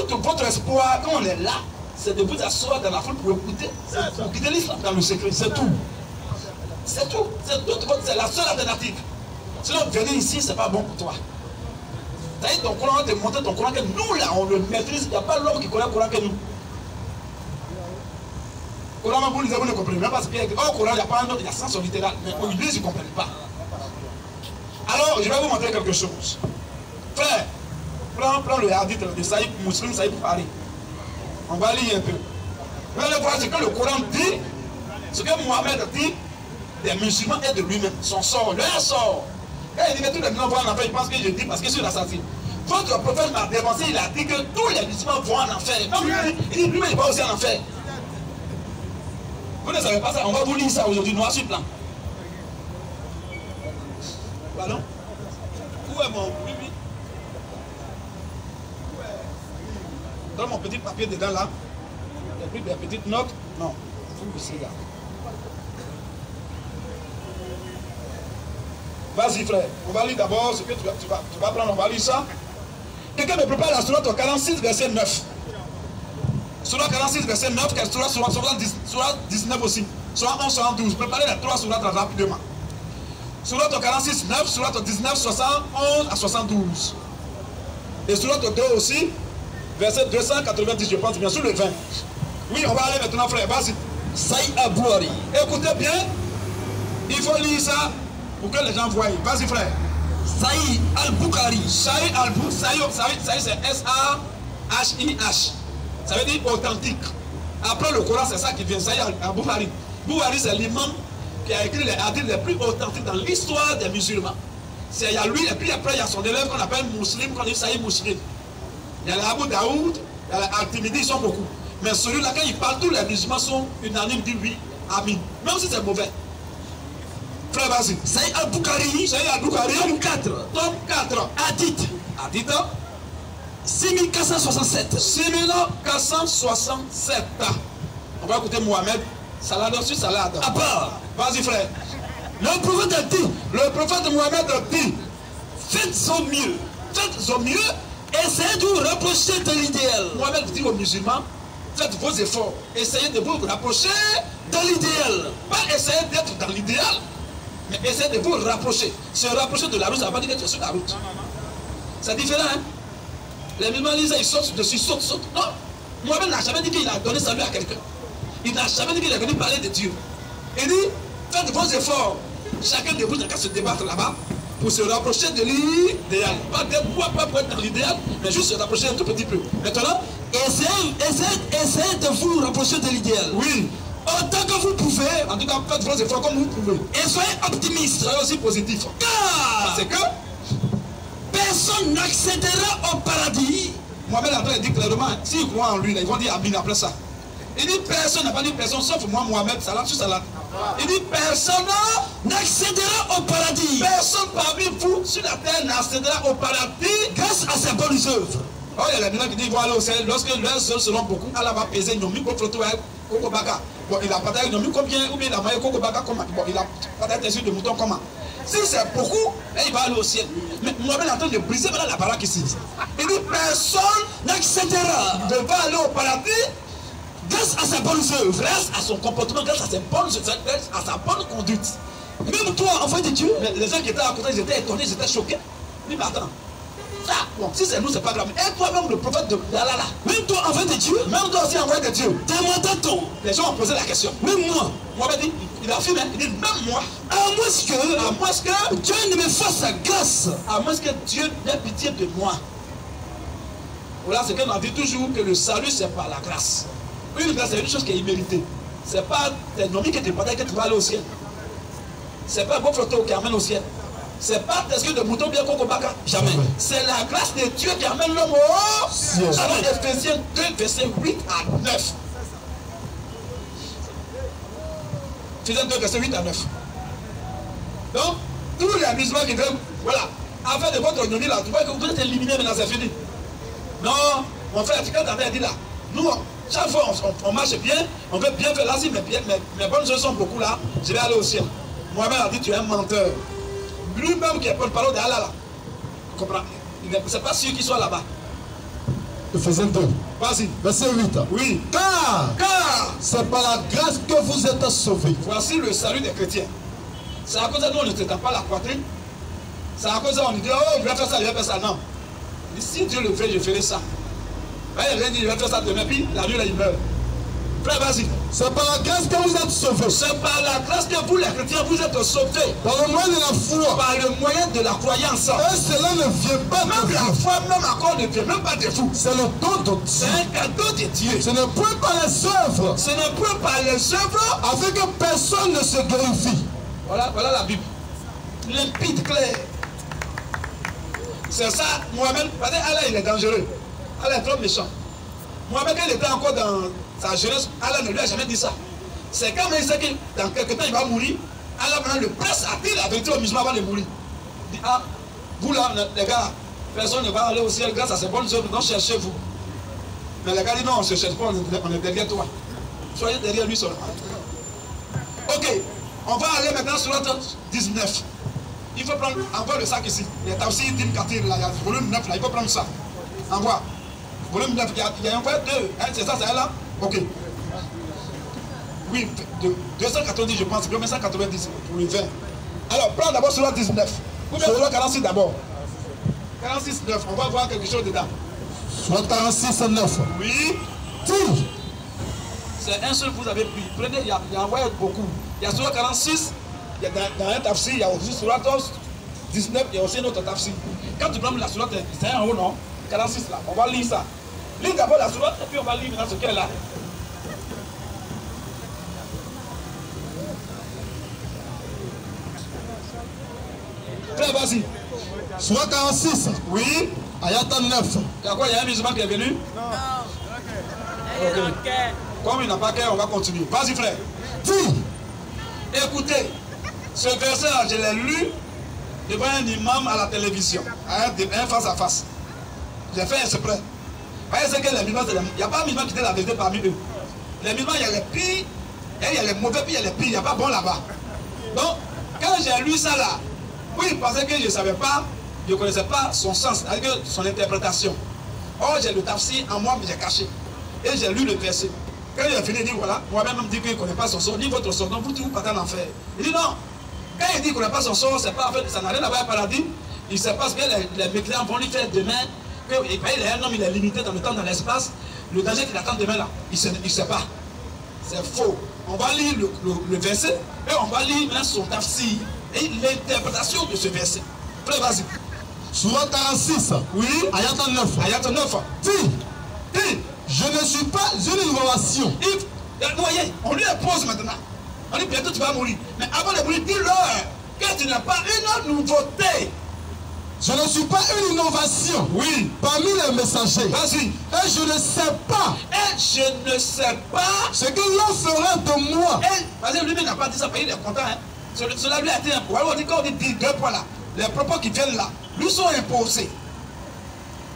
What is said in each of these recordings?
Tout votre espoir, quand on est là, c'est de vous asseoir dans la foule pour écouter, pour quitter l'islam dans le secret, c'est tout. C'est tout. C'est la seule alternative. Sinon, venir ici, c'est pas bon pour toi. C'est-à-dire ton Coran, te montrer ton Coran que nous là, on le maîtrise. Il n'y a pas l'homme qui connaît le Coran que nous. Coran, vous lisez, vous ne comprenez même pas ce qu'il y a. Au Coran, il n'y a pas un autre, il y a sens littéral. Mais au ils ne comprennent pas. Alors, je vais vous montrer quelque chose. Frère, prends le hadith de Saïd, Muslim Saïd Bukhari. On va lire un peu. Vous allez voir ce que le Coran dit, ce que Mohamed dit des musulmans et de lui-même. Son sort, leur sort. Quand il dit que tous les musulmans vont en enfer, il pense que je dis parce que je suis l'assassin. Votre prophète m'a dévancé, il a dit que tous les musulmans vont en enfer. Il dit lui-même, il va aussi en enfer. Vous ne savez pas ça, on va vous lire ça aujourd'hui, noir sur blanc. Pardon? Où est mon bibi? Dans mon petit papier dedans là, il y a plus des petites notes. Non, il faut que là. Vas-y frère, on va lire d'abord ce que tu vas prendre, on va lire ça. Quelqu'un me prépare la sourate 46 verset 9. Sourate 46 verset 9, sourate 19 aussi. Sourate 11, sourate 12. Préparez les trois sourates rapidement. Sourate 46, 9, sourate 19, 71 à 72. Et sourate 2 aussi, verset 290, je pense bien, sur le 20. Oui, on va aller maintenant frère, vas-y. Saïd Abouari. Écoutez bien, il faut lire ça pour que les gens voient. Vas-y frère. Saïd Al-Bukhari. Saïd Al-Bukhari. Saïd c'est S-A-H-I-H. Ça veut dire authentique. Après le Coran, c'est ça qui vient. Saïd Al-Bukhari. Bukhari, c'est l'imam qui a écrit les hadiths les plus authentiques dans l'histoire des musulmans. Il y a lui, et puis après il y a son élève qu'on appelle Muslim, qu'on dit Saïd Muslim. Il y a l'Abu Daoud, il y a l'Al-Tirmidhi, ils sont beaucoup. Mais celui-là, quand il parle, tous les musulmans sont unanimes, disent oui, amin. Même si c'est mauvais. Frère, vas-y. Saïd Al-Bukhari. Saïd Al-Bukhari. Tome 4. Tome 4. Hadith. Hadith. 6467. 6467. On va écouter Mohamed. Salade sur salade. À part. Vas-y, frère. Le prophète a dit. Le prophète Mohamed a dit. Faites au mieux. Faites au mieux. Essayez de vous rapprocher de l'idéal. Mohamed dit aux musulmans. Faites vos efforts. Essayez de vous rapprocher de l'idéal. Pas essayer d'être dans l'idéal. Mais essayez de vous rapprocher. Se rapprocher de la route, ça ne veut pas dire d'être sur la route. C'est différent, hein? Les musulmans disent, ils sautent dessus, sautent. Non. Mohamed n'a jamais dit qu'il a donné salut à quelqu'un. Il n'a jamais dit qu'il est venu parler de Dieu. Il dit, faites vos efforts. Chacun de vous n'a qu'à se débattre là-bas pour se rapprocher de l'idéal. Pas d'être pour être dans l'idéal, mais juste se rapprocher un tout petit peu. Maintenant, essayez de vous rapprocher de l'idéal. Oui. Autant que vous pouvez, en tout cas, faites vos efforts comme vous pouvez. Et soyez optimistes. Soyez aussi positifs. Car c'est que personne n'accédera au paradis. Mohamed après dit clairement, s'ils croient en lui, là, ils vont dire Amin après ça. Il dit personne, n'a pas dit personne, sauf moi, Mohamed, salade sur salade. Il dit personne n'accédera au paradis. Personne parmi vous sur la terre n'accédera au paradis grâce à ses bonnes œuvres. Oh, il y a les gens qui disent, voilà, lorsque leurs œuvres seront beaucoup, Allah va peser Nomi pour retrouver Kokobaka. Bon, il a partagé Nomi combien, ou bien il a maillé Kokobaka comment? Bon, il a partagé des yeux de mouton comment? Si c'est beaucoup, il va aller au ciel. Mais Mohamed est en train de briser maintenant la baraque ici. Il dit personne n'accédera, ne va aller au paradis grâce à ses bonnes œuvres, grâce à son comportement, grâce à ses bonnes œuvres, grâce à sa bonne conduite. Même toi, enfant de Dieu, les gens qui étaient à côté, ils étaient étonnés, ils étaient choqués. Mais attends, ça, bon, si c'est nous, c'est pas grave. Et toi-même, le prophète de Allah, même toi, enfant de Dieu, même toi aussi, enfant de Dieu, demande-t-on. Les gens ont posé la question. Même moi, Mohamed dit, il a affirmé, il dit, même moi, à moins que Dieu ne me fasse sa grâce, à moins que Dieu n'ait pitié de moi. Voilà ce qu'on a dit toujours, que le salut, c'est par la grâce. Une grâce, c'est une chose qui est imméritée. C'est pas tes nomis qui te parlent que tu vas aller au ciel. C'est pas un beau photo qui amène au ciel. C'est pas parce que de mouton bien Kokobaka. Jamais. C'est la grâce de Dieu qui amène l'homme au ciel. Alors, Ephésiens 2, verset 8 à 9. Ephésiens 2, verset 8 à 9. Donc, tous les musulmans qui veulent, voilà, afin de votre nomi là, tu vois que vous êtes éliminé, maintenant c'est fini. Non, mon frère, tu as dit là, nous, chaque fois on marche bien, on veut bien faire là, si mes bonnes choses sont beaucoup là, je vais aller au ciel. Mohamed a dit, tu es un menteur. Lui-même qui est porte-parole d'Allah là, comprends? C'est pas sûr qu'il soit là-bas. Ephésiens 2. Vas-y. Verset 8. Oui. Car Car c'est par la grâce que vous êtes sauvés. voici le salut des chrétiens. C'est à cause de nous, on ne se tape pas la poitrine. C'est à cause de nous, on dit, oh, je vais faire ça, je vais faire ça. Non. Si Dieu le fait, je ferai ça. Il vient dire, je vais faire ça demain, puis la nuit, là, il meurt. Frère, vas-y. C'est par la grâce que vous êtes sauvés. C'est par la grâce que vous, les chrétiens, vous êtes sauvés. Par le moyen de la foi. Par le moyen de la croyance. Et cela ne vient pas même de la vous. foi, même encore ne vient même pas de vous. C'est le don de C'est Dieu. un cadeau de Dieu. Ce n'est point par les œuvres. Ce n'est point par les œuvres. Afin que personne ne se glorifie. Voilà la Bible. Limpide, clair. C'est ça, Mohamed, parce que Allah il est dangereux. Allah est trop méchant. Mohamed, quand il était encore dans sa jeunesse, Allah ne lui a jamais dit ça. C'est quand il sait que dans quelques temps il va mourir, Allah maintenant le presse à dire la vérité aux musulmans avant de mourir. Il dit, ah, vous là, les gars, personne ne va aller au ciel grâce à ces bonnes œuvres, donc cherchez-vous. Mais les gars disent non, on ne se cherche pas, on est derrière toi. Soyez derrière lui seulement. Ok, on va aller maintenant sur l'autre 19. Il faut prendre, envoie le sac ici. Il y a aussi Dim Katir, là, il y a volume 9 là, il faut prendre ça. Envoie. Volume 9, il y a un fois 2. Hein, c'est ça, c'est là? Ok. Oui, 290, je pense, 290 pour le 20. Alors, prends d'abord sur la 19. Ou bien sur la 46 d'abord. 46, 9, on va voir quelque chose dedans. Soit 46, 9. Oui. Tout. C'est un seul que vous avez pris. Prenez, il y a envoyé beaucoup. Il y a sur la 46. Il y a dans un tafsir, il y a aussi sur la 19, il y a aussi un autre tafsir. Quand tu prends la sourate, c'est en haut, non? 46 là, on va lire ça. Lis d'abord la sourate et puis on va lire maintenant ce qu'elle est là. Frère, vas-y. Soit 46. Oui. Ayat 9. Il y a quoi? Il y a un musulman qui est venu? Non. Ok. Comme il n'a pas cœur, on va continuer. Vas-y, frère. Dis. Écoutez. Ce verset-là, je l'ai lu devant un imam à la télévision, un face à face. J'ai fait exprès. Voyez ce que les musulmans, il n'y a pas un musulman qui dit la vérité parmi eux. Les musulmans, il y a les pires, et il y a les mauvais, puis il y a les pires, il n'y a pas bon là-bas. Donc, quand j'ai lu ça là, oui, parce que je ne savais pas, je ne connaissais pas son sens, c'est-à-dire son interprétation. Or, j'ai le tafsir en moi, mais j'ai caché. Et j'ai lu le verset. Quand il a fini, il dit voilà, moi-même me dit qu'il ne connaît pas son sort, ni votre sort, donc vous tous partez en enfer. Il dit non. Quand il dit qu'on n'a pas son sort, c'est pas en fait, ça n'a rien à voir avec le paradis. Il sait pas ce que les mécréants vont lui faire demain. Il est un homme, il est limité dans le temps, dans l'espace. Le danger qu'il attend demain là, il ne sait pas. C'est faux. On va lire le verset et on va lire maintenant son tafsir et l'interprétation de ce verset. Frère, vas-y. Surah 46. Oui. Ayat 9. Ayat 9. Dis. Je ne suis pas une innovation. Voyez, on lui impose maintenant. On dit bientôt tu vas mourir. Mais avant de mourir, dis-leur que tu n'as pas une nouveauté. Je ne suis pas une innovation. Oui. Parmi les messagers. Vas-y. Et je ne sais pas. Et je ne sais pas. Ce que l'on fera de moi. Parce que lui-même n'a pas dit ça, parce qu'il est content. Hein. Cela lui a été imposé. Alors on dit quand on dit deux points là, les propos qui viennent là, lui sont imposés.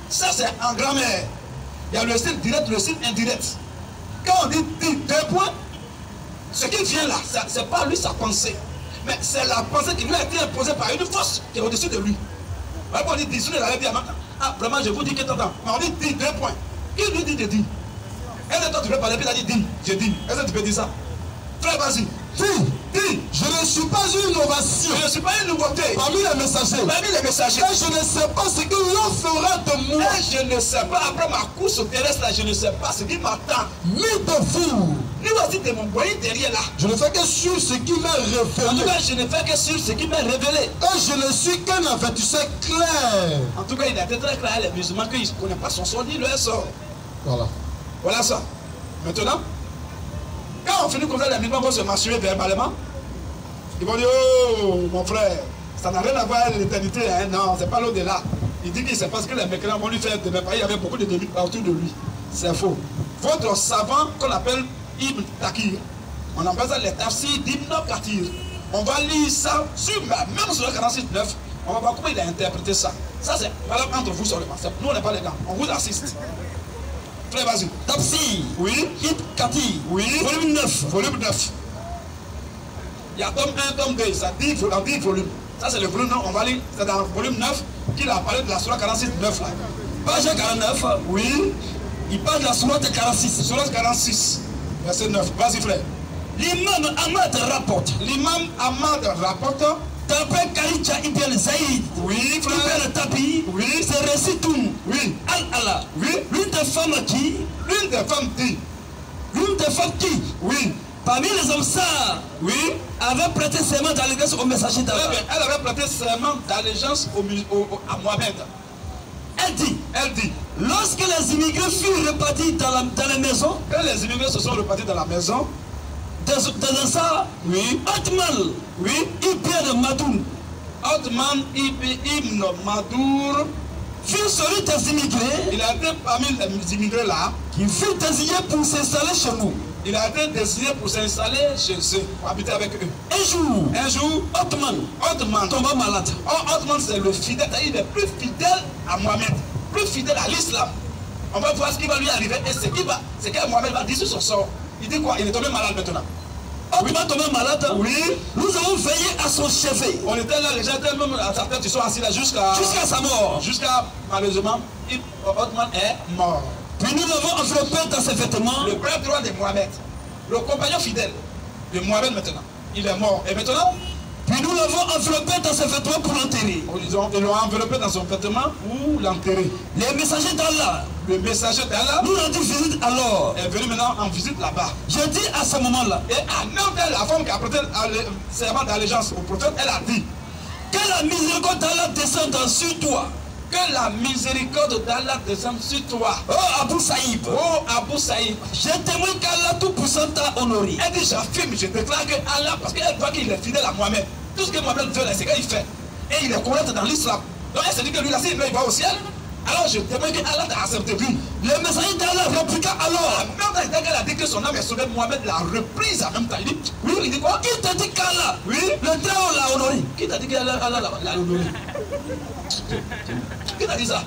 Ça c'est en grammaire. Il y a le style direct, le style indirect. Quand on dit deux points, ce qui vient là, c'est pas lui sa pensée. Mais c'est la pensée qui lui a été imposée par une force qui est au-dessus de lui. On dit 10, il avait dit ah vraiment je vous dis que t'entends. Mais on dit deux points. Qui lui dit de dire? Est-ce que toi tu veux parler, puis il a dit dis, je dis. Est-ce que tu peux dire ça? Frère, vas-y. Dis. Je ne suis pas une innovation. Je ne suis pas une nouveauté. Parmi les messagers. Parmi les messagers. Et je ne sais pas ce que l'on fera de moi. Et je ne sais pas, après ma course terrestre là, je ne sais pas ce qui m'attend. Ni de vous. Lui aussi de mon boyer derrière là. Je ne fais que sur ce qui m'est révélé. En tout cas, je ne fais que sur ce qui m'est révélé. Et je ne suis qu'un avertisseur clair. En tout cas, il a été très clair, les musulmans, qu'ils ne connaissent pas son sort ni leur sort. Voilà. Voilà ça. Maintenant, quand on finit comme ça, les musulmans vont se massurer verbalement. Ils vont dire, oh mon frère, ça n'a rien à voir avec l'éternité, hein? Non, c'est pas l'au-delà. Il dit qu'il sait pas ce que les mécréants vont lui faire demain. Il y avait beaucoup de débuts autour de lui. C'est faux. Votre savant qu'on appelle Ibn Takir, on appelle ça les tafsirs d'Ibn Kathir. On va lire ça sur même sur le 46.9. On va voir comment il a interprété ça. Ça c'est valable entre vous seulement. Nous on n'est pas les gars. On vous assiste. Frère, vas-y. Tafsir. Oui. Ibn Kathir. Oui. Volume 9. Volume 9. Il y a tome 1, tome 2, ça dit en 10 volumes. Ça c'est le volume 9, on va lire, c'est dans le volume 9 qu'il a parlé de la Surah 46.9 là. Page 49. Oui. Il parle de la sourate 46. Sourate 46, verset 9. Vas-y, frère. L'imam Ahmad rapporte. L'imam Ahmad rapporte. D'après Khadija Ibn Zaïd, Oui, frère. Ibn Tabi, Oui. c'est Récitoun, Oui. Al-Allah, Oui. l'une des femmes qui, L'une des femmes dit. Oui. Parmi les hommes ça, Oui. avait prêté serment d'allégeance au messager d'Allah. Elle avait prêté serment d'allégeance à Mohamed. Elle dit, lorsque les immigrés furent repartis dans les maisons, quand les immigrés se sont repartis dans la maison, des ça, oui, Otman, oui, Ibn Madoun, Otman Ibn Madour, fut celui des immigrés, il a été parmi les immigrés là, qui fut désigné pour s'installer chez nous. Il a été désigné pour s'installer chez eux, pour habiter avec eux. Un jour, Otman tomba malade. Otman, c'est le fidèle, il est plus fidèle à Mohamed, plus fidèle à l'islam. On va voir ce qui va lui arriver et c'est que Mohamed va dire sur son sort. Il dit quoi? Il est tombé malade maintenant. Otman tombé malade. Oui. Nous avons veillé à son chevet. On était là, les gens étaient même à sa tête, ils sont assis là jusqu'à sa mort. Jusqu'à, malheureusement, Otman est mort. Puis nous l'avons enveloppé dans ses vêtements. Le bras droit de Mohamed, le compagnon fidèle de Mohamed maintenant, il est mort. Et maintenant, puis nous l'avons enveloppé dans ses vêtements pour l'enterrer. Ils l'ont enveloppé dans son vêtement pour l'enterrer. Les messagers d'Allah, le messager d'Allah, nous rendit visite alors. Est venu maintenant en visite là-bas. Je dis à ce moment-là. Et à n'importe la femme qui a prêté serment d'allégeance au prophète, elle a dit que la miséricorde d'Allah descende sur toi. Que la miséricorde d'Allah descende sur toi. Oh Abou Saïb. Oh Abou Saïb. Je témoigne qu'Allah tout-puissant t'a honoré. Elle dit j'affirme, je déclare que Allah, parce qu'elle voit qu'il est fidèle à Mohamed. Tout ce que Mohamed veut là, c'est qu'il fait. Et il est correct dans l'islam. Donc elle se dit que lui là, s'il va au ciel. Alors je témoigne que Allah t'a accepté lui. Le messager d'Allah répliqua alors. En même temps qu'elle a dit que son âme est sauvée, Mohamed l'a reprise en même temps. Il dit, oui, il dit quoi? Qui t'a dit qu'Allah, oui, le Très-Haut l'a honoré? Qui t'a dit qu'Allah l'a honoré? Qui t'a dit ça?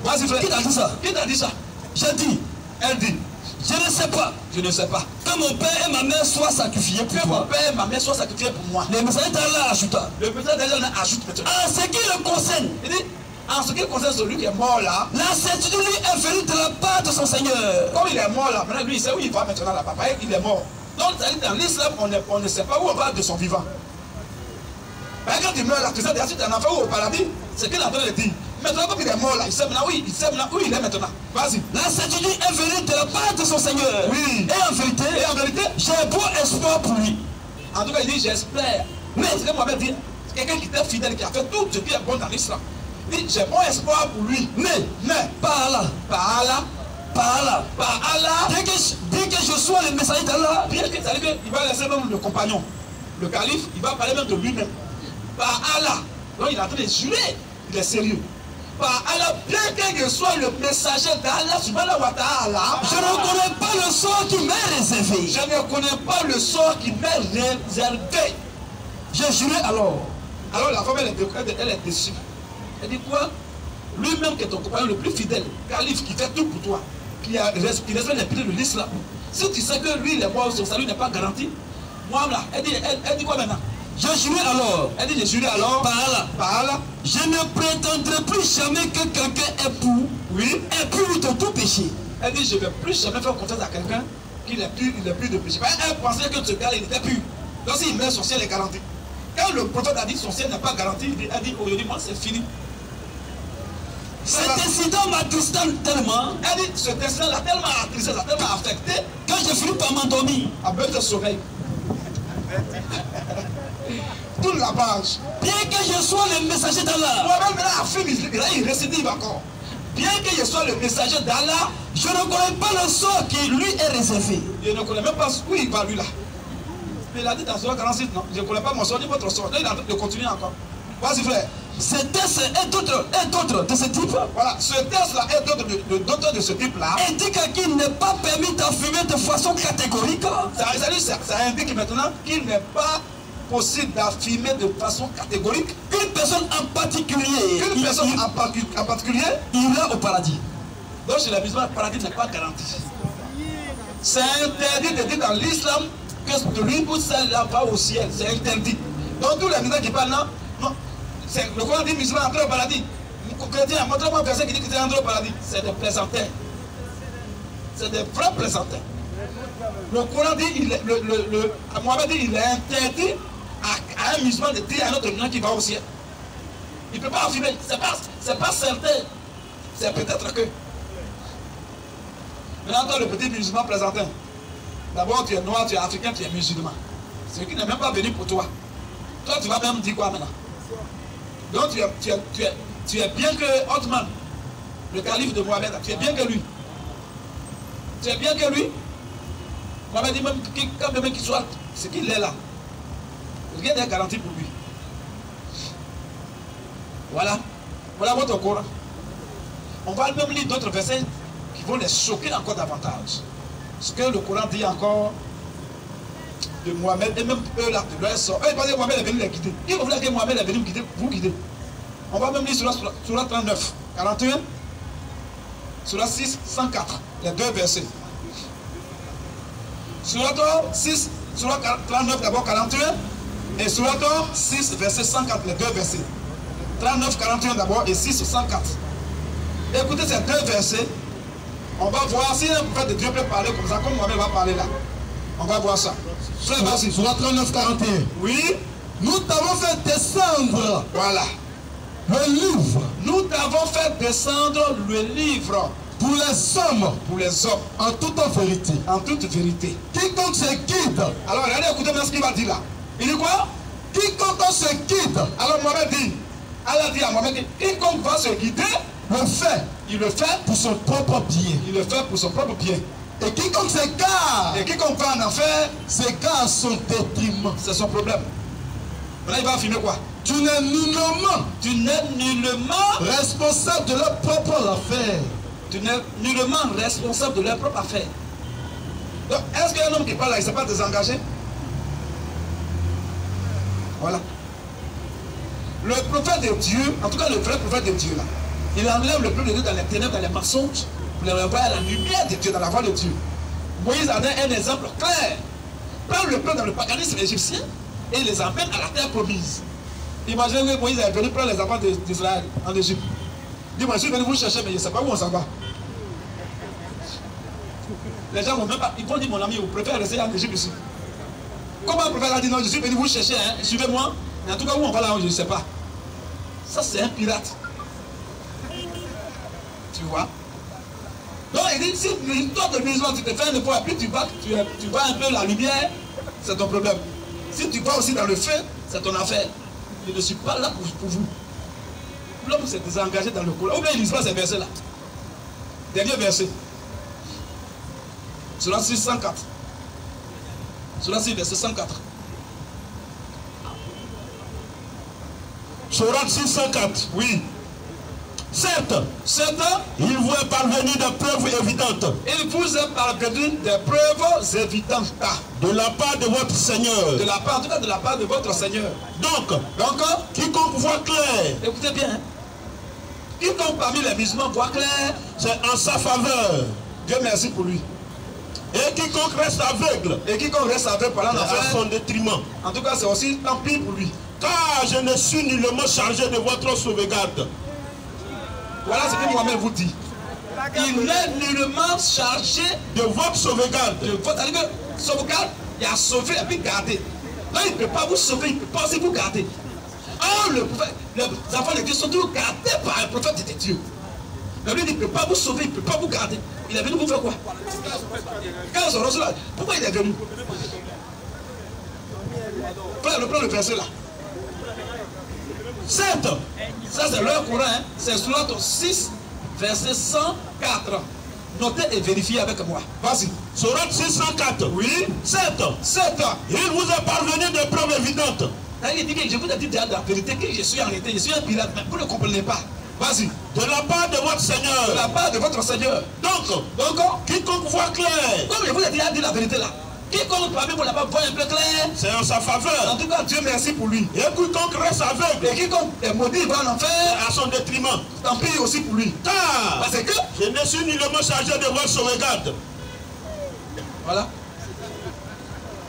Vas-y frère. Qui t'a dit ça? Qui t'a dit ça? J'ai dit. Elle dit. Je ne sais pas. Je ne sais pas. Que mon père et ma mère soient sacrifiés pour toi. Que mon père et ma mère soient sacrifiés pour moi. Le messager d'Allah ajouta. Le messager d'Allah ajoute maintenant. En ce qui le concerne. Il dit, en ce qui concerne celui qui est mort là, la certitude lui est venue de la part de son Seigneur. Comme il est mort là, maintenant lui il sait où il va maintenant là-bas. Il est mort. Donc dans l'islam, on ne sait pas où on va de son vivant. Mais quand il meurt là, tu sais, c'est un enfant ou au paradis, c'est qu'il est en train de dire. Maintenant, comme il est mort là, il sait maintenant où il est maintenant. Vas-y. La certitude est venue de la part de son Seigneur. Oui. Et en vérité, j'ai beau espoir pour lui. En tout cas, il dit j'espère. Mais ce que Mohamed dit, quelqu'un qui était fidèle, qui a fait tout ce qui est bon dans l'islam. Il dit j'ai bon espoir pour lui. Mais, par Allah, dès que je sois le messager d'Allah, bien que ça veut dire qu'il va laisser même le compagnon, le calife, il va parler même de lui-même. Par Allah. Donc il est en train de jurer, il est sérieux. Par Allah, bien que je sois le messager d'Allah, subhanahu wa ta'ala, je ne connais pas le sort qui m'est réservé. Je ne connais pas le sort qui m'est réservé. J'ai juré alors. Alors la femme, elle est déçue. Elle dit quoi? Lui-même qui est ton compagnon le plus fidèle, calife qui fait tout pour toi, qui respecte les piliers de l'islam. Si tu sais que lui, il est mort, son salut n'est pas garanti, moi là, elle dit quoi maintenant? J'ai juré alors. Elle dit j'ai juré alors. Par Allah. Je ne prétendrai plus jamais que quelqu'un ait pu de tout péché. Elle dit je ne vais plus jamais faire confiance à quelqu'un qui n'est plus de péché. Elle pensait que ce gars il était pur. Donc s'il meurt, son ciel est garanti. Quand le prophète a dit son ciel n'est pas garanti, elle dit aujourd'hui moi c'est fini. Cet incident m'attristait tellement. Elle dit cet incident l'a tellement attristé, l'a tellement affecté que j'ai fini par m'endormir. À bête de sommeil. Toute la page. Bien que je sois le messager d'Allah. Moi-même là, il récidive encore. Bien que je sois le messager d'Allah, je ne connais pas le sort qui lui est réservé. Je ne connais même pas où il va lui là. Mais il a dit dans Surah 46, non, je ne connais pas mon sort ni votre sort. Là, il est en train de continuer encore. Vas-y frère. Ce texte est d'autres de ce type. Voilà, ce texte-là est d'autres de ce type-là. Indique qu'il n'est pas permis d'affumer de façon catégorique. Ça indique maintenant qu'il n'est pas possible d'affirmer de façon catégorique qu'une personne en particulier ira au paradis. Donc chez la musulmans, le paradis n'est pas garanti. C'est interdit de dire dans l'islam que celui ou celle-là va au ciel. C'est interdit. Donc tous les musulmans qui parlent là, non, le Coran dit musulman entre au paradis. chrétiens, montrez-moi un verset qui dit que tu entreras au paradis. C'est des plaisantins. C'est des vrais plaisantins. Le Coran dit, Mohamed dit, il est interdit à un musulman de dire à un autre musulman qui va au ciel. Il ne peut pas affirmer. C'est pas certain. C'est peut-être que. Maintenant, toi, le petit musulman plaisantin. D'abord, tu es noir, tu es africain, tu es musulman. Ce qui n'est même pas venu pour toi. Toi, tu vas même dire quoi maintenant? Donc, tu es bien que Othman, le calife de Mohamed, tu es bien que lui. Tu es bien que lui. Mohamed dit même quand même qu'il soit ce qu'il est là. Rien n'est garanti pour lui. Voilà. Voilà votre Coran. On va même lire d'autres versets qui vont les choquer encore davantage. Ce que le Coran dit encore de Mohamed, et même eux là, de leur sort. Eux, ils pensent que Mohamed est venu les guider. Ils vont dire que Mohamed est venu vous guider. On va même lire sur la 39, 41, sur la 6, 104, les deux versets. Sur la 6, sur la 39 d'abord 41, et sur la 6, verset 104, les deux versets. 39, 41 d'abord et 6, 104. Écoutez ces deux versets. On va voir si un prophète de Dieu peut parler comme ça, comme Mohamed va parler là. On va voir ça. Sur la 39, 41. Oui. Nous t'avons fait descendre. Voilà. Le livre. Nous t'avons fait descendre le livre. Pour les hommes. Pour les hommes. En toute vérité. En toute vérité. Quiconque se guide. Alors regardez, écoutez bien ce qu'il va dire là. Il dit quoi? Quiconque se guide. Alors Mohamed dit. Allah dit à Mohamed, quiconque va se guider, le fait. Il le fait pour son propre bien. Il le fait pour son propre bien. Et quiconque s'égare. Et quiconque va en enfer, s'égare à son détriment. C'est son problème. Maintenant il va affirmer quoi? Tu n'es nullement responsable de leur propre affaire. Tu n'es nullement responsable de leur propre affaire. Donc, est-ce qu'un homme qui parle là, il ne s'est pas désengagé? Voilà. Le prophète de Dieu, en tout cas le vrai prophète de Dieu là, il enlève le peuple de Dieu dans les ténèbres, dans les mensonges, pour les renvoyer à la lumière de Dieu, dans la voie de Dieu. Moïse a donné un exemple clair. Prend le peuple dans le paganisme égyptien et les emmène à la terre promise. Imaginez que Moïse est venu prendre les enfants d'Israël en Égypte. Dis-moi, je suis venu vous chercher, mais je ne sais pas où on s'en va. Les gens vont même pas. Ils vont dire, mon ami, vous préférez rester en Égypte ici. Comment le prophète a dit non, je suis venu vous chercher, hein, suivez-moi. Mais en tout cas, où on va là, je ne sais pas. Ça, c'est un pirate. Tu vois? Donc, il dit, si l'histoire de musulman, tu te fais une fois, et puis tu vois un peu la lumière, c'est ton problème. Si tu vas aussi dans le feu, c'est ton affaire. Je ne suis pas là pour vous. L'homme s'est désengagé dans le Coran. Ou bien il ne lit pas ces versets-là. Dernier verset. Sur la 6, 104. Sur la 6, verset 104. Sourate 604. Oui. Certes, il vous est parvenu des preuves évidentes. Il vous est parvenu des preuves évidentes. De la part de votre Seigneur. De la part, en tout cas de la part de votre Seigneur. Donc quiconque voit clair. Écoutez bien. Quiconque parmi les musulmans voit clair, c'est en sa faveur. Dieu merci pour lui. Et quiconque reste aveugle. Et quiconque reste aveugle pendant l'enfer, à son détriment. En tout cas, c'est aussi tant pis pour lui. Car je ne suis nullement chargé de votre sauvegarde. Voilà ce que Mohamed vous dit. Il n'est nullement chargé de votre sauvegarde. C'est-à-dire que sauvegarde, il a sauvé et puis gardé. Là, il ne peut pas vous sauver, il ne peut pas aussi vous garder. Or, les enfants de Dieu sont toujours gardés par un prophète de Dieu. Mais lui, il ne peut pas vous sauver, il ne peut pas vous garder. Il est venu vous faire quoi? Quand ils sont là, pourquoi il est venu? Prends le verset là. Certes, ça c'est leur Coran, hein? C'est Sourate 6, verset 104. Notez et vérifiez avec moi. Vas-y. Sourate 604. Oui. Certes, il vous est parvenu des preuves évidentes. Il dit que je vous ai dit la vérité, que je suis en réalité, je suis un pirate, mais vous ne comprenez pas. Vas-y. De la part de votre Seigneur. De la part de votre Seigneur. Donc quiconque voit clair. Comme je vous ai déjà dit la vérité là. Quiconque parmi vous là-bas voit un peu clair. C'est en sa faveur. En tout cas, Dieu merci pour lui. Et quiconque reste aveugle. Et quiconque est maudit, il va en enfer. À son détriment. Tant pis aussi pour lui. Car parce que je ne suis nullement chargé de votre sauvegarde. Voilà.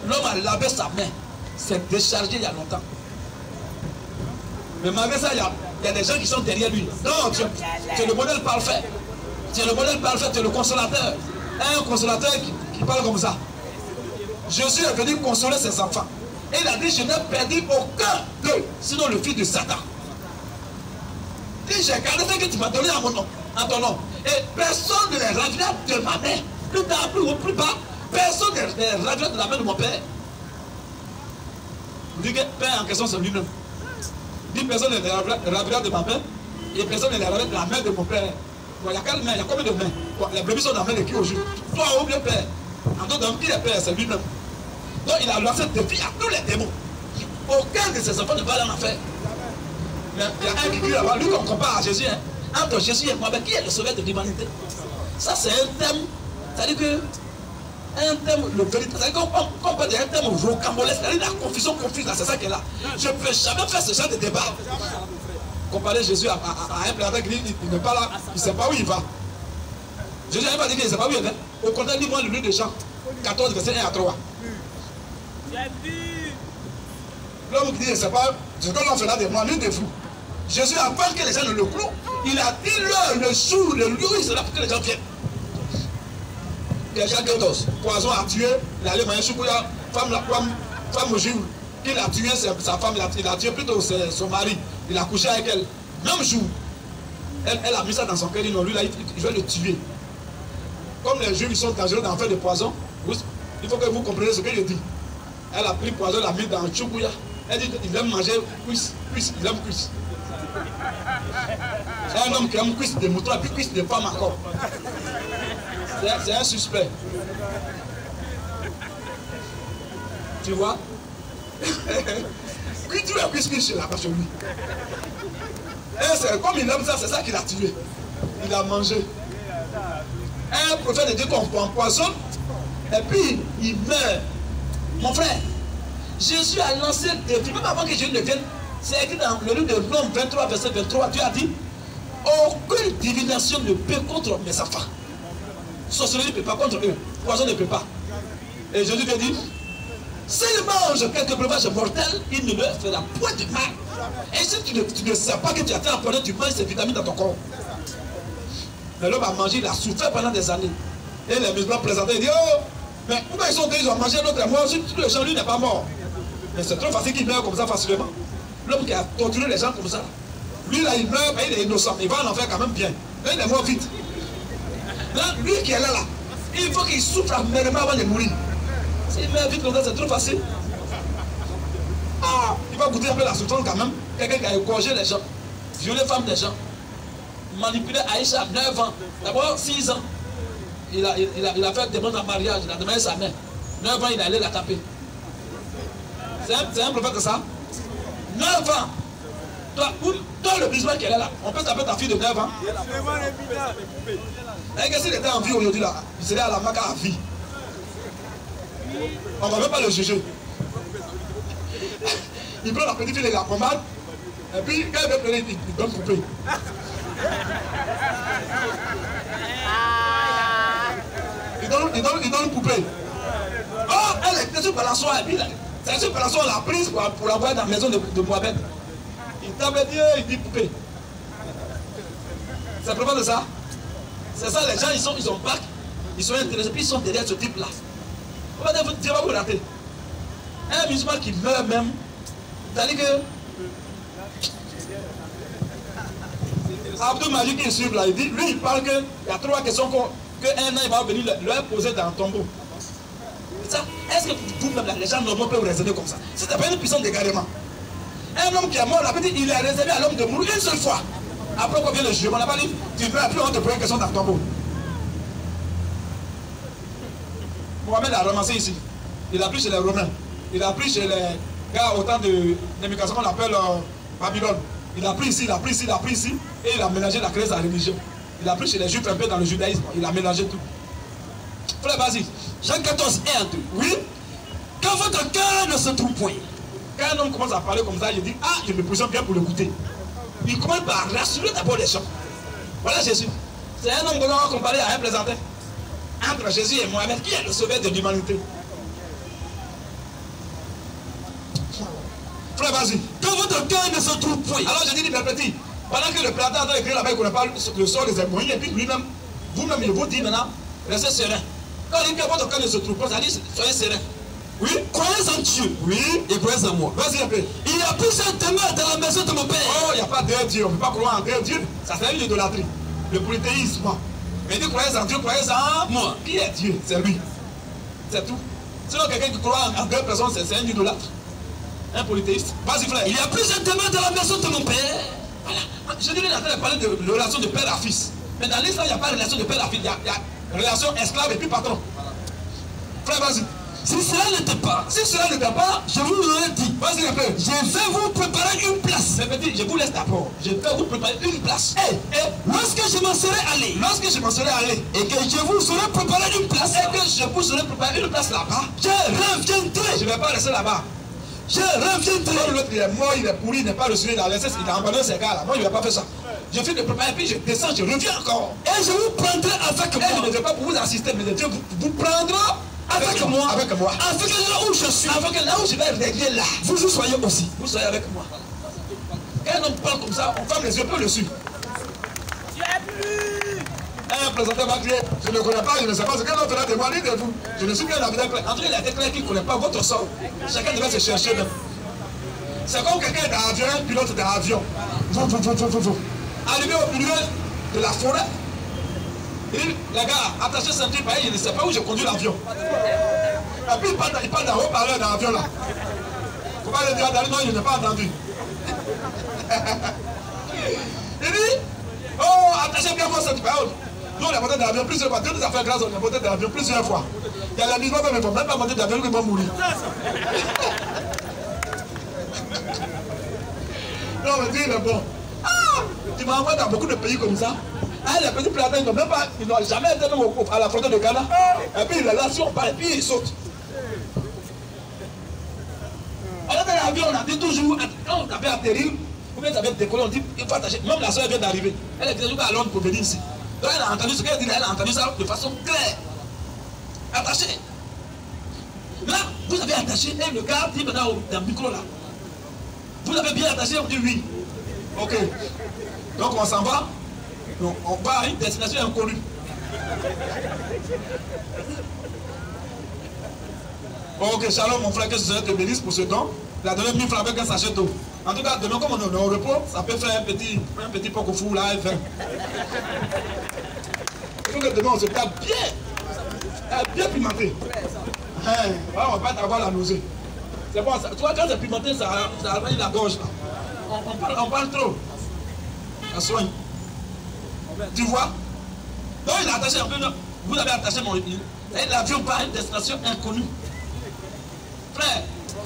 L'homme a lavé sa main. C'est déchargé il y a longtemps. Mais malgré ça, il y a des gens qui sont derrière lui. Non, tu es le modèle parfait. Tu es le modèle parfait, tu es le consolateur. Un consolateur qui parle comme ça. Jésus est venu consoler ses enfants. Et il a dit, je n'ai perdu aucun d'eux, sinon le fils de Satan. Et j'ai gardé ce que tu m'as donné à mon nom, à ton nom. Et personne ne les ravira de ma main. Plus tard, plus haut, plus bas, personne ne les ravira de la main de mon père. Vous dites que le père en question c'est lui-même. Il dit personne ne les ravira de ma main. Et personne ne les ravira de la main de mon père. Bon, il y a quelle main? Il y a combien de mains? Bon, les brebis sont dans la main de qui aujourd'hui? Toi, ou bien père? En d'autres termes, qui est père? C'est lui-même. Donc il a lancé des défi à tous les démons. Aucun de ses enfants ne va aller en enfer. Il y a un qui dit là-bas, lui qu'on compare à Jésus, hein, entre Jésus et moi, qui est le sauveur de l'humanité? Ça c'est un thème, c'est-à-dire que un thème, le vérité, c'est-à-dire qu'on parle d'un thème rocambolesque, c'est-à-dire la confusion confuse là, c'est ça qui est là. Je ne peux jamais faire ce genre de débat. Comparer Jésus à un planteur qui dit il n'est pas là, il ne sait pas où il va. Jésus n'a pas dit qu'il ne sait pas où il va. Au contraire, lis-moi le livre de Jean 14, verset 1 à 3. L'homme qui dit, c'est pas ce que l'on fera de moi, ni de vous. Jésus, avant que les gens ne le clouent, il a dit l'heure, le jour, le lieu où il sera pour que les gens viennent. Il y a Jean 14, poison a tué, il allait manger choukouya, femme juive, qu'il a tué sa femme, il a tué plutôt son mari, il a couché avec elle. Même jour, elle a mis ça dans son cœur, il dit non, lui là, il veut le tuer. Comme les juifs ils sont dangereux d'en faire des poisons, il faut que vous compreniez ce que je dis. Elle a pris poison, l'a mis dans le choukouya. Elle dit qu'il aime manger cuisse, il aime cuisse. C'est un homme qui aime cuisse de mouton et puis cuisse de femme encore. C'est un suspect. Tu vois? Cuisse la cuisse là-bas chez lui. Et c'est comme il aime ça, c'est ça qu'il a tué. Il a mangé. Un prophète de Dieu qu'on empoisonne et puis il meurt. Mon frère, Jésus a lancé des défis, même avant que Jésus ne vienne. C'est écrit dans le livre de Rome 23, verset 23. Dieu a dit, aucune divination ne peut contre mes enfants. Sorcellerie ne peut pas contre eux. Poison ne peut pas. Et Jésus te dit, s'ils mangent quelques breuvages mortels, il ne leur fera point de mal. Et si tu ne sais pas que tu as été empoisonné, tu manges ces vitamines dans ton corps. Mais l'homme a mangé, il a souffert pendant des années. Et les musulmans présentaient, ils disent, oh, mais pourquoi ils sont deux, ils ont mangé l'autre et moi aussi, le gens, lui n'est pas mort. Mais c'est trop facile qu'il meurt comme ça facilement. L'homme qui a torturé les gens comme ça, lui là il meurt, mais il est innocent, il va en enfer quand même bien. Là il est mort vite. Là, lui qui est là, il faut qu'il souffre amèrement avant de mourir. S'il meurt vite comme ça, c'est trop facile. Ah, il va goûter un peu la souffrance quand même. Quelqu'un qui a égorgé les gens, violé les femmes des gens, manipulé Aïcha 9 ans, d'abord 6 ans. Il a fait des demandes en mariage, il a demandé sa mère. 9 ans, il est allé la taper. C'est un prophète de ça. 9 ans. Toi le musulman qui est là, on peut taper ta fille de 9 ans. Et qu'est-ce qu'il était en vie aujourd'hui là? Il serait à la Maka à vie. On ne va même pas le juger. Il prend la petite fille de la pommade. Et puis quand il veut pleurer, il donne couper. Il donne une poupée. Oh, elle était sur balançoire. C'est sur balançoire, on l'a prise pour la voir dans la maison de Moabed. Il tape Dieu, il dit poupée. C'est vraiment de ça. C'est ça, les gens, ils ont bac, ils sont intéressés, puis ils sont derrière ce type-là. Dieu va vous rater. Un musulman qui meurt même, c'est-à-dire que Abdou Majid qui est suivi là, il dit, lui il parle qu'il y a 3 questions qu'un an il va venir leur poser dans un tombeau. Est-ce que vous-même les gens normaux peuvent raisonner comme ça? C'était pas une puissance d'égarement. Un homme qui est mort, la petite, il est réservé à l'homme de mourir une seule fois. Après qu'on vient le jugement, on n'a pas dit, tu meurs plus, on te pose une question dans le tombeau. Mohamed a ramassé ici. Il a pris chez les Romains. Il a pris chez les gars au temps de l'émigration qu'on appelle Babylone. Il a pris ici, il a pris ici, il a pris ici. Et il a mélangé la création à la religion. Il a pris chez les Juifs un peu dans le judaïsme. Il a mélangé tout. Frère, vas-y. Jean 14, 1 à 2. Oui. Quand votre cœur ne se trouve point. Quand un homme commence à parler comme ça, il dit, ah, je me positionne bien pour l'écouter. Il commence par rassurer d'abord les gens. Voilà Jésus. C'est un homme qu'on va comparer à un plaisantin. Entre Jésus et Mohamed, qui est le sauveur de l'humanité? Frère, vas-y. Quand votre cœur ne se trouve point. Alors je dis, petit, Pendant que le planteur est écrit là-bas, il ne connaît pas le sort des Hébroniens, et puis lui-même, vous-même, il vous dit maintenant, restez serein. Quand il dit que votre cœur ne se trouve pas, ça dit soyez serein. Oui, croyez en Dieu. Oui, et croyez en moi. Vas-y un peu. Il y a plusieurs témoins dans la maison de mon père. Oh, il n'y a pas deux dieux. On ne peut pas croire en deux dieux. Ça c'est une idolâtrie. Le polythéisme. Mais il dit croyez en Dieu, croyez en moi. Qui est Dieu? C'est lui. C'est tout. Sinon, quelqu'un qui croit en deux personnes, c'est un idolâtre. Un polythéiste. Vas-y, frère. Il y a plusieurs témoins dans la maison de mon père. Voilà. Je dis, il est en train de parler de relation de père à fils. Mais dans l'islam, il n'y a pas de relation de père à fils. Il y a relation esclave et puis patron. Frère, vas-y. Si cela n'était pas, je vous l'aurais dit. Vas-y un peu. Je vais vous préparer une place. Mais petit, je vous laisse d'abord. Je vais vous préparer une place. Et lorsque je m'en serai allé, et que je vous aurai préparé une place, là-bas, je reviendrai. Je ne vais pas rester là-bas. Je reviendrai. L'autre, il est mort, il est pourri, il n'est pas reçu, il a laissé, il a abandonné ses gars là. Moi, il ne va pas faire ça. Je finis de préparer, puis je descends, je reviens encore. Et je vous prendrai avec moi. Je ne vais pas pour vous assister, mais Dieu vous prendra. Avec moi. Avec là où je suis. Avec là où je vais régler là. Vous soyez aussi. Vous soyez avec moi. Quand un homme parle comme ça, on ferme les yeux, peut le suivre. Un présentateur va crier, je ne connais pas, je ne sais pas ce qu'un autre a demandé de vous. Je ne suis bien la vidéo claire. En tout cas, il a été clair qu'il ne connaît pas votre sort. Chacun devait se chercher même. C'est comme quelqu'un est dans l'avion, un pilote dans l'avion. Arrivé au milieu de la forêt. Il dit, les gars, attachez ceinture, il ne sait pas où je conduis l'avion. Et puis il parle d'un haut-parleur dans l'avion là. Il ne faut pas le dire, non, il n'a pas entendu. Il dit, oh, attachez bien vos ceintures. Nous, on est monté dans l'avion plusieurs fois. Dieu nous a fait grâce, on est monté dans l'avion plusieurs fois. Il y a la mise, mais il ne faut même pas monter dans l'avion, ils vont mourir. Non, mais Dieu, il est bon. Ah, tu m'envoies dans beaucoup de pays comme ça. Ah, les petits platins, ils n'ont jamais été même à la frontière de Ghana. Et puis il est là, si on parle, et puis il saute. Alors dans l'avion, on a dit toujours, quand on avait atterri, ou bien on avait décollé, on dit, il faut attacher. Même la soeur vient d'arriver. Elle était toujours à Londres pour venir ici. Donc elle a entendu ce qu'elle dit, elle a entendu ça de façon claire. Attaché. Là, vous avez attaché, et le gars dit maintenant dans le micro là. Vous avez bien attaché, on dit oui. Ok. Donc on s'en va. Donc, on va à une destination inconnue. Ok, shalom mon frère, que je te bénisse pour ce don. La donné 1000 francs avec un sachet d'eau. En tout cas, demain, comme on est au repos, ça peut faire un petit poco fou là. Il faut que demain on se tape bien pimenté. On va pas avoir la nausée. C'est bon, ça, tu vois, quand c'est pimenté, ça ravaille la gorge. On parle trop. Ça soigne. Tu vois? Donc il a attaché un peu. Vous avez attaché mon. L'avion part à une destination inconnue. Frère,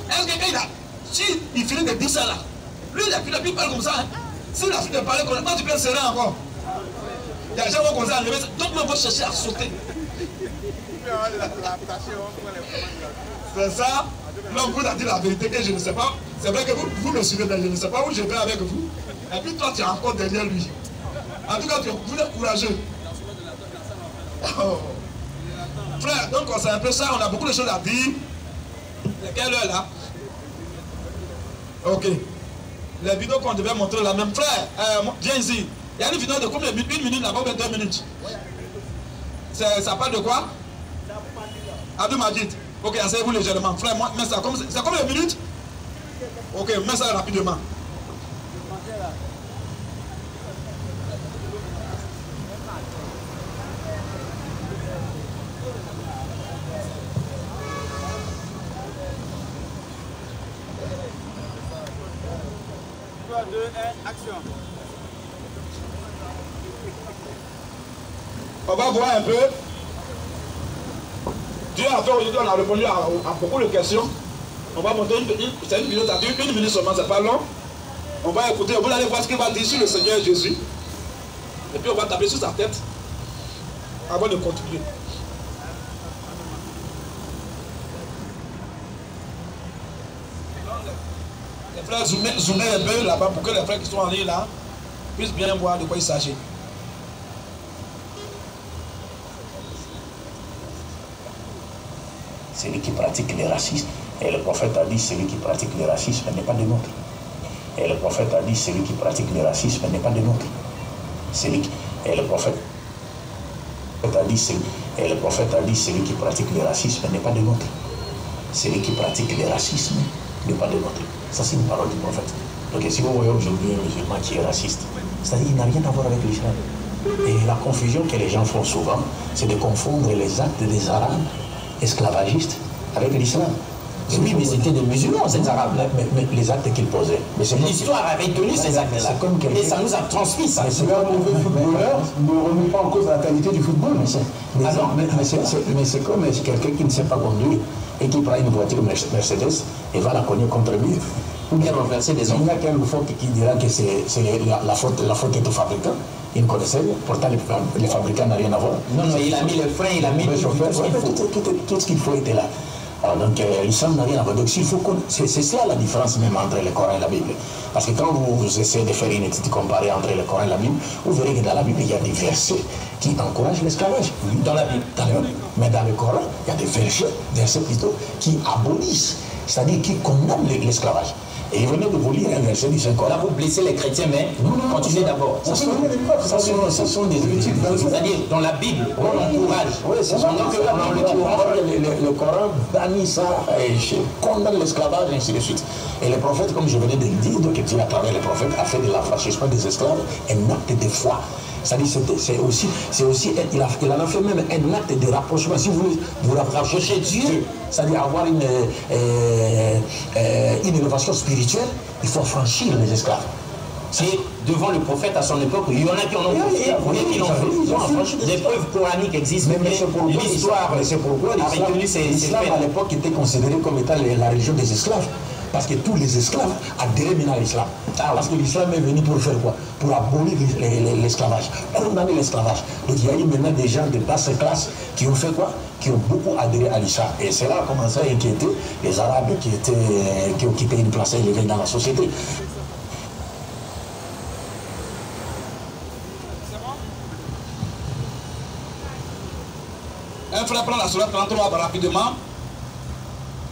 est-ce que quelqu'un si il finit de dire ça là, lui il parle comme ça. Hein? S'il a fini de parler comme ça, toi tu peux serrer encore. Il y a des gens comme ça, d'autres même vont chercher à sauter. C'est ça. L'homme vous a dit la vérité que je ne sais pas. C'est vrai que vous me suivez, mais je ne sais pas où je vais avec vous. Et puis toi tu es encore derrière lui. En tout cas, vous êtes courageux. Oh. Frère, donc c'est un peu ça, on a beaucoup de choses à dire. Quelle heure là? Ok. Les vidéos qu'on devait montrer là, même frère, viens ici. Il y a une vidéo de combien de minutes? 1 minute là-bas, 2 minutes. Ça parle de quoi? Abdou Majid. Ok, asseyez-vous légèrement. Frère, moi, mets ça comme. C'est combien de minutes? Ok, mets ça rapidement. Action. On va voir un peu. Dieu a fait aujourd'hui, on a répondu à beaucoup de questions. On va monter c'est une vidéo, ça dure 1 minute seulement, c'est pas long. On va écouter, vous allez voir ce qu'il va dire sur le Seigneur Jésus. Et puis on va taper sur sa tête avant de continuer. Les frères, zoomez un peu là-bas pour que les frères qui sont en ligne là puissent bien voir de quoi il s'agit. Celui qui pratique le racisme, et le prophète a dit celui qui pratique le racisme n'est pas de nôtre. Et le prophète a dit, celui qui pratique le racisme n'est pas de nôtre. Et le prophète a dit, celui qui pratique le racisme n'est pas de nôtre. Celui qui pratique le racisme n'est pas de nôtre. Ça, c'est une parole du prophète. Donc, si vous voyez aujourd'hui un musulman qui est raciste, c'est-à-dire qu'il n'a rien à voir avec l'islam. Et la confusion que les gens font souvent, c'est de confondre les actes des Arabes esclavagistes avec l'islam. Oui, mais c'était des musulmans, ces Arabes. Mais les actes qu'ils posaient. L'histoire a retenu ces actes-là. Et ça nous a transmis ça. Mais c'est un mauvais footballeur, ne remet pas en cause la qualité du football. Mais c'est comme quelqu'un qui ne sait pas conduire et qui prend une voiture Mercedes et va la cogner contre lui. Ou bien renverser des hommes. Il y a quelqu'un qui dira que c'est la faute est au fabricant. Il ne connaissait rien. Pourtant, les fabricants n'ont rien à voir. Non, il a mis le frein, il a mis tout ce qu'il faut était là. Alors, donc l'islam n'a rien à voir. Donc c'est cela la différence même entre le Coran et la Bible. Parce que quand vous essayez de faire une étude comparée entre le Coran et la Bible, vous verrez que dans la Bible, il y a des versets qui encouragent l'esclavage. Dans la Bible. Mais dans le Coran, il y a des versets plutôt qui abolissent, c'est-à-dire qui condamnent l'esclavage. Et il venait de vous lire un verset du Saint-Coran. Là, vous blessez les chrétiens, mais continuez d'abord. Ça sont des études. C'est-à-dire, dans la Bible, on encourage. Oui, c'est ça. Le Coran bannit ça, condamne l'esclavage, et ainsi de suite. Et le prophète, comme je venais de le dire, donc Dieu, à travers le prophète, a fait de l'affranchissement des esclaves un acte de foi. C'est-à-dire, il en a fait même un acte de rapprochement. Si vous voulez vous rapprocher de Dieu, c'est-à-dire avoir une élévation spirituelle, il faut franchir les esclaves. Et devant le prophète à son époque, il y en a qui en ont profité, qui l'ont fait. Des preuves coraniques existent, mais l'histoire a retenu l'islam à l'époque était considéré comme étant la religion des esclaves. Parce que tous les esclaves adhéraient maintenant à l'islam. Parce que l'islam est venu pour faire quoi? Pour abolir l'esclavage, condamner l'esclavage. Donc il y a eu maintenant des gens de basse classe qui ont fait quoi? Qui ont beaucoup adhéré à l'islam. Et cela a commencé à inquiéter les Arabes qui occupaient une place élevée dans la société. Un frère prend la sourate 33 rapidement.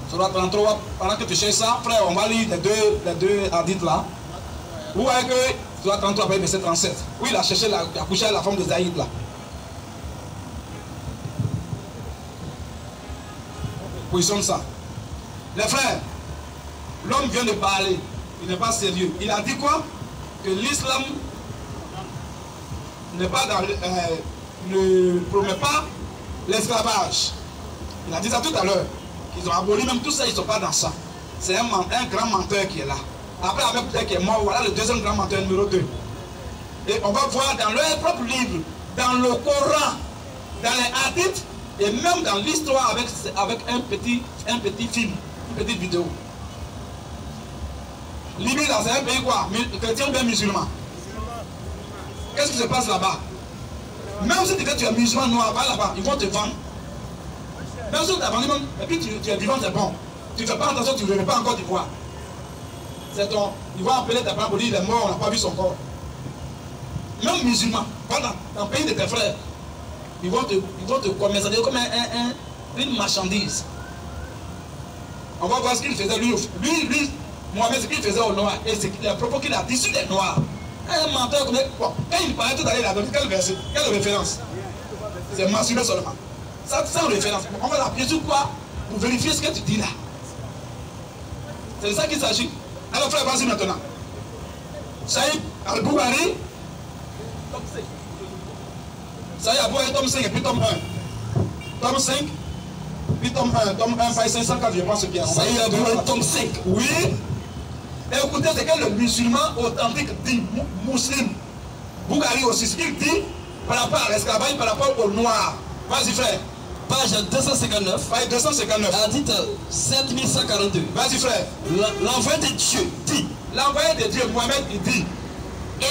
Sourate 33, pendant que tu cherches ça, frère, on va lire les deux hadiths là. Vous voyez que sourate 33, verset 37. Oui, il a cherché, il a couché à la femme de Zaïd là. Position de ça. Les frères, l'homme vient de parler, il n'est pas sérieux. Il a dit quoi? Que l'islam n'est pas dans ne promet pas l'esclavage. Il a dit ça tout à l'heure. Ils ont aboli même tout ça, ils ne sont pas dans ça. C'est un grand menteur qui est là. Après, avec peut-être qui est mort, voilà le deuxième grand menteur numéro 2. Et on va voir dans leur propre livre, dans le Coran, dans les hadiths, et même dans l'histoire avec un petit film, une petite vidéo. Libye, c'est un pays quoi? Chrétien ou bien musulman? Qu'est-ce qui se passe là-bas? Même si tu es musulman noir, va là-bas, ils vont te vendre. Même si tu as vendu, et puis tu es vivant, c'est bon. Tu ne fais pas attention, tu ne reviens pas encore du poids. C'est ton. Ils vont appeler tes parents pour dire il est mort, on n'a pas vu son corps. Même musulman, dans le pays de tes frères, ils vont te commercer comme une marchandise. On va voir ce qu'il faisait lui. Mohamed, ce qu'il faisait aux Noirs, et les propos qu'il a dit sur les Noirs. Un menteur comme bon, quand il parlait tout à l'heure, il a donné quel verset, quelle référence? C'est mentionné seulement. Ça, sans référence. On va l'appuyer sur quoi? Pour vérifier ce que tu dis là. C'est de ça qu'il s'agit. Alors frère, vas-y maintenant. Saïd Al-Boukhari, tome 5. Saïd Al-Boukhari, tome 5 et puis tome 1. Tome 5, puis tome 1. Tome 1, page 504, je pense bien. Saïd Al-Boukhari, tome 5. Oui. Et écoutez ce que le musulman authentique dit, musulman. Boukhari aussi, ce qu'il dit par rapport à l'esclavage, par rapport aux noirs. Vas-y frère. Page 259. Page 259. Hadith 7142. Vas-y frère. L'envoyé de Dieu dit. L'envoyé de Dieu, Mohamed, il dit.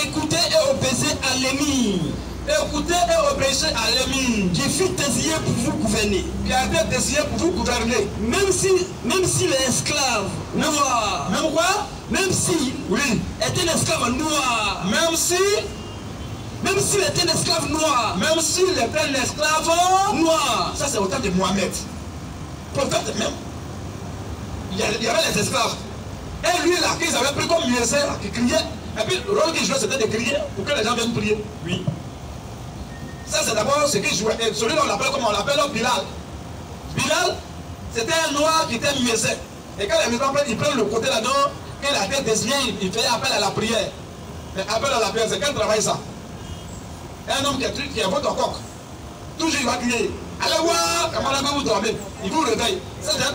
Écoutez et obéissez à l'émir. Écoutez et obéissez à l'émir. Qui fut désigné pour vous gouverner. Qui a été désigné pour vous gouverner. Même si l'esclave noir. Même quoi? Même si. Oui. Était un esclave noir. Même s'il était un esclave noir. Même s'il était un esclave noir. Ça, c'est au temps de Mohamed. Prophète même. Il y avait les esclaves. Et lui, là, qu'ils avaient pris comme musicien, qui criait. Et puis, le rôle qu'il jouait, c'était de crier pour que les gens viennent prier. Oui. Ça, c'est d'abord ce qu'il jouait. Et celui-là, on l'appelle comme on l'appelle, Bilal. Bilal, c'était un noir qui était musicien. Et quand les musulmans ils prennent le côté là-dedans, que la tête désignée, il fait appel à la prière. Mais appel à la prière, c'est quel travail ça? Un homme qui est votre coq. Toujours il va crier. Allez voir comment la main vous dormez. Il vous réveille. Ça, c'est un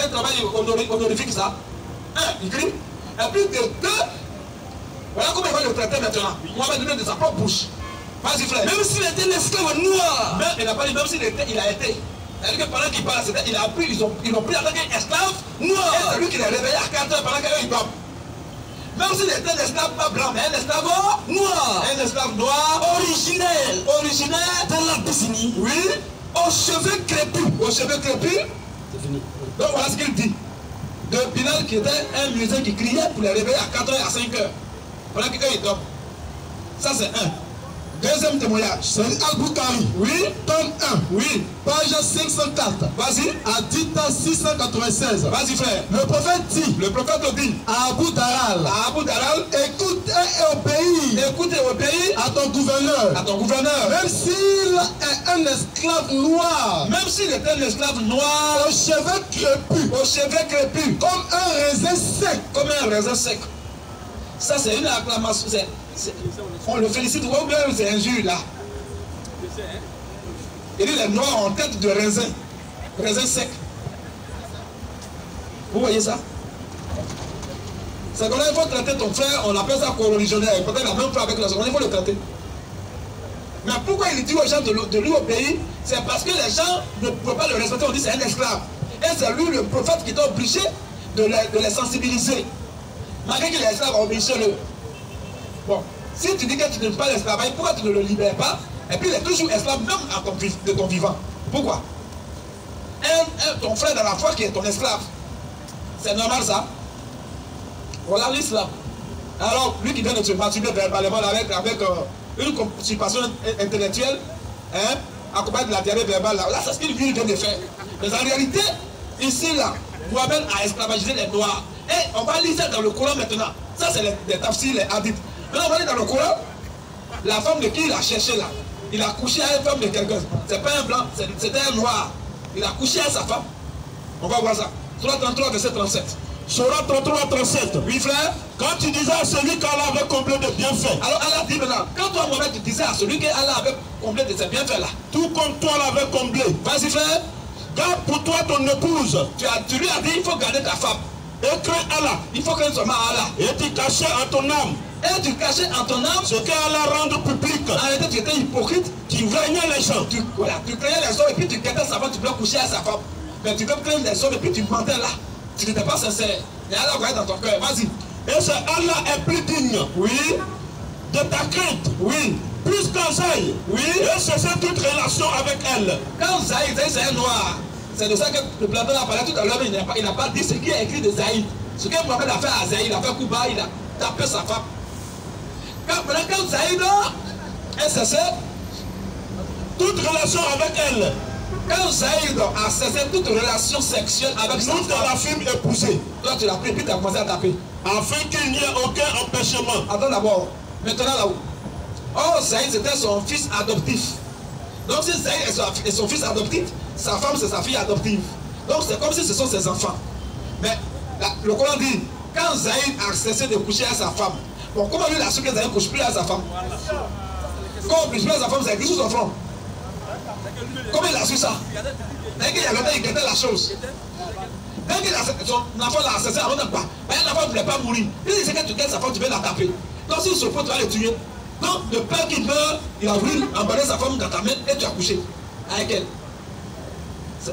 travail honorifique, ça. Un, il crie. Et plus de deux, voilà comment il va le traiter maintenant. On va donner de sa propre bouche. Vas-y, frère. Même s'il était l'esclave noir. Mais il n'a pas dit, même s'il était, il a été. C'est-à-dire que pendant qu'il parle, il a appris, ils l'ont pris en tant qu'esclave noir. Et c'est lui qui l'a réveillé à 4 heures pendant qu'eux ils dorment. Même s'il était un esclave pas blanc, mais un esclave noir. Un esclave noir. Originel. Originaire. De l'Abyssinie. Oui. Aux cheveux crépus. Aux cheveux crépus. C'est fini. Donc voilà ce qu'il dit. De Bilal qui était un musicien qui criait pour les réveiller à 4 heures et à 5 heures. Pendant qu'eux ils dorment. Ça c'est un. Deuxième témoignage. C'est Al-Bukhari. Oui. Tome 1. Oui. Page 504. Vas-y. Hadith 696. Vas-y, frère. Le prophète dit Le prophète dit à Abu Daral, à Abu Daral, écoute et obéis écoute et obéis à ton gouverneur, à ton gouverneur. même s'il est un esclave noir, Même s'il était un esclave noir, aux cheveux crépus, aux cheveux crépus, comme un raisin sec. comme un raisin sec. Ça, c'est une acclamation. On le félicite, ou bien c'est injure là. Il dit les noirs en tête de raisin. Raisin sec. Vous voyez ça? C'est comme là, il faut traiter ton frère, on appelle ça co-religionnaire. Peut-être la même fois avec la seconde, il faut le traiter. Mais pourquoi il dit aux gens de lui obéir? C'est parce que les gens ne peuvent pas le respecter, on dit c'est un esclave. Et c'est lui le prophète qui est obligé de les sensibiliser. Malgré qu'il est esclave, obéissez-le. Bon, si tu dis que tu ne veux pas l'esclavage, pourquoi tu ne le libères pas? Et puis il est toujours esclave même de ton vivant. Pourquoi? Ton frère dans la foi qui est ton esclave. C'est normal ça? Voilà l'islam. Alors, lui qui vient de se masturber verbalement avec une constipation intellectuelle, hein, accompagnée de la diarrhée verbale, là c'est ce qu'il vient de faire. Mais en réalité, ici, là, Mohamed a esclavagisé les Noirs. Et on va lire ça dans le Coran maintenant. Ça, c'est les tafsirs, les hadiths. Maintenant, on va lire dans le Coran, la femme de qui il a cherché là. Il a couché à une femme de quelqu'un. C'est pas un blanc, c'était un noir. Il a couché à sa femme. On va voir ça. Surah 33, verset 37. Surah 33, 37. Oui, frère. Quand tu disais à celui qu'Allah avait comblé de bienfaits. Alors Allah dit maintenant, quand toi, Mohamed, tu disais à celui qu'Allah avait comblé de ses bienfaits là. Tout comme toi l'avais comblé. Vas-y, frère. Garde pour toi ton épouse. Tu lui as dit, il faut garder ta femme. Et crains Allah. Il faut craindre seulement Allah. Et tu cachais en ton âme. Et tu cachais en ton âme ce qu'Allah rend public. En réalité, tu étais hypocrite. Tu craignais les gens. Tu craignais les hommes et puis tu quittais sa femme, tu voulais coucher à sa femme. Mais tu peux craindre les hommes et puis tu mentais là. Tu n'étais pas sincère. Et Allah voyait dans ton cœur. Vas-y. Et c'est Allah est plus digne. Oui. De ta crainte. Oui. Plus qu'un Zaï. Oui. Et cesser toute relation avec elle. Quand Zaïd, c'est un noir. C'est de ça que le Platon a parlé tout à l'heure, mais il n'a pas dit ce qui est écrit de Zaïd. Ce que Mohamed a fait à Zaïd, il a fait Kouba, il a tapé sa femme. Quand Zaïd a cessé toute relation avec elle. Quand Zaïd a cessé toute relation sexuelle avec sa femme, nous la femme épousée. Toi tu l'as pris, puis tu as commencé à taper. Afin qu'il n'y ait aucun empêchement. Attends d'abord, maintenant là-haut. Oh, Zaïd c'était son fils adoptif. Donc si Zaïd est son fils adoptif, sa femme c'est sa fille adoptive. Donc c'est comme si ce sont ses enfants. Mais le Coran dit, quand Zaïd a cessé de coucher à sa femme, bon, comment lui il a su que Zaïd ne couche plus à sa femme? Quand on couche plus à sa femme, c'est écrit sur son front. Comment il a su ça? Dès qu'il avait il guettait la chose. Dès qu'il a son enfant l'a cessé avant de pas. Mais l'enfant ne voulait pas mourir. Il dit que tu guettes sa femme, tu veux la taper. Donc s'il se peut, tu vas le tuer. Donc de peur qu'il meure, il a voulu emballer sa femme dans ta main et tu as couché avec elle.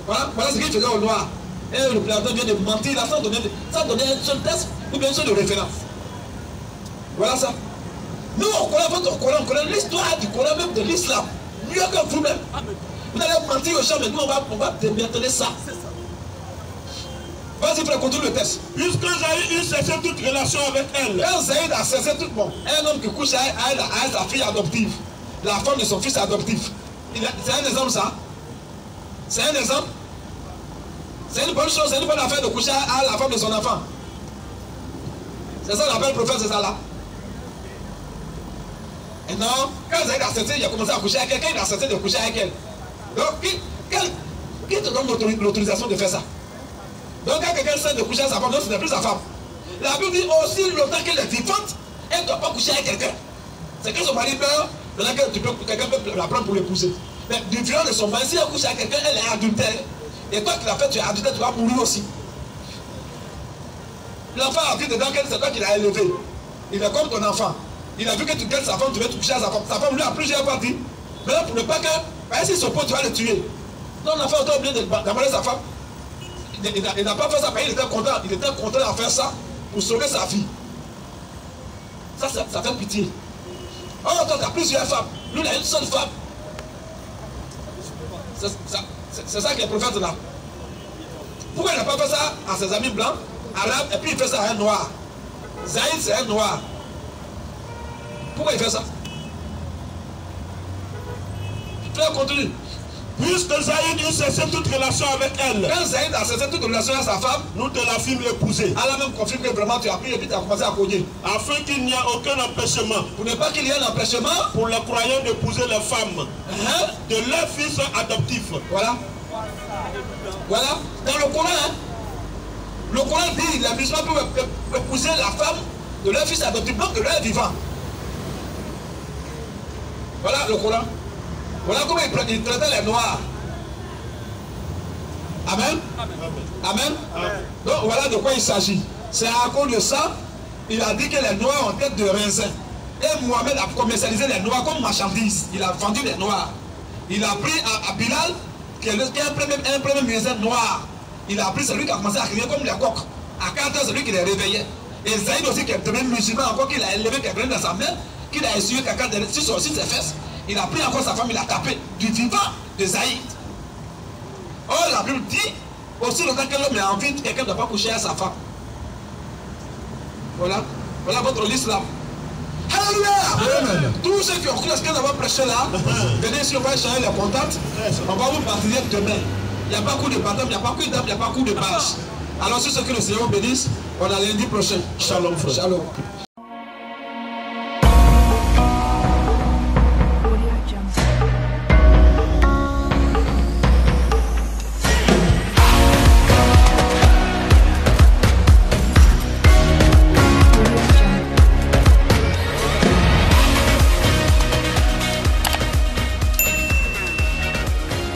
Voilà ce qu'il faisait au noir. Et le Platon vient de mentir là sans donner un seul test ou bien un seul de référence. Voilà ça. Nous on connaît votre Coran, on connaît l'histoire du Coran même de l'islam. Mieux que vous-même. Vous allez mentir aux gens, mais nous on va démanteler ça. Vas-y frère, continue le test. Puisque Zaïd a cessé toute relation avec elle. Quand Zaïd a cessé tout le monde, un homme qui couche à sa fille adoptive, la femme de son fils adoptif. C'est un exemple ça. C'est un exemple. C'est une bonne chose, c'est une bonne affaire de coucher à la femme de son enfant. C'est ça l'appel prophète, c'est ça là. Et non, quand Zaïd a accepté, il a commencé à coucher avec quelqu'un, il a accepté de coucher avec elle. Donc, qui te donne l'autorisation de faire ça? Donc, quand quelqu'un sait de coucher avec sa femme, donc ce n'est plus sa femme. La Bible dit aussi longtemps qu'elle est vivante, elle ne doit pas coucher avec quelqu'un. C'est que son mari meurt, quelqu'un peut la prendre pour l'épouser. Mais du viol de son mari, si elle couche avec quelqu'un, elle est adultère. Et toi qui l'as fait, tu es adultère, tu vas mourir aussi. L'enfant a vu dedans qu'elle, c'est toi qui l'as élevé. Il est comme ton enfant. Il a vu que tu gagnes sa femme, tu veux te coucher à sa femme. Sa femme lui a plusieurs fois dit. Mais là, pour ne pas que, s'il s'oppose, tu vas le tuer. Non, l'enfant a oublié d'amener sa femme. Il n'a pas fait ça parce qu'il était content. Il était content de faire ça pour sauver sa fille. Ça fait pitié. Oh, toi, tu as plusieurs femmes. Lui, il a une seule femme. C'est ça qui est prophète là. Pourquoi il n'a pas fait ça à ses amis blancs, arabes, et puis il fait ça à un noir? Zaïd, c'est un noir. Pourquoi il fait ça? Frère, continue. Puisque Zaïd a cessé toute relation avec elle. Quand Zaïd a cessé toute relation avec sa femme, nous te la fîmes l'épouser. Elle a même confirmé que vraiment tu as pris et puis tu as commencé à cogner. Afin qu'il n'y ait aucun empêchement. Pour ne pas qu'il y ait un empêchement pour les croyants d'épouser les femmes de leurs fils adoptifs. Voilà. Voilà. Dans le Coran, le Coran dit que les musulmans peuvent épouser la femme de leur fils adoptif, donc de leur vivant. Voilà le Coran. Voilà comment il traitait les noirs. Amen. Amen. Donc voilà de quoi il s'agit. C'est à cause de ça, il a dit que les noirs ont tête de raisin. Et Mohamed a commercialisé les noirs comme marchandise. Il a vendu les noirs. Il a pris à Bilal, qui est un premier muezzin noir. Il a pris celui qui a commencé à crier comme les coqs. À 4 heures, celui qui les réveillait. Et Zaïd aussi, qui est devenu musulman, encore qu'il a élevé quelqu'un dans sa main, qu'il a essuyé quelqu'un sur ses fesses. Il a pris encore sa femme, il a tapé du vivant de Zaïd. Oh, la Bible dit, aussi longtemps que l'homme est en vie, quelqu'un ne doit pas coucher à sa femme. Voilà. Voilà votre liste là. Alléluia! Tous ceux qui ont cru à ce qu'on a prêché là, venez ici, on va échanger les contacts. On va vous baptiser demain. Il n'y a pas coup de baptême, il n'y a pas coup d'âme, il n'y a pas coup de bâche. Alors, sur ce que le Seigneur bénisse, on a lundi prochain. Shalom, frère. Shalom.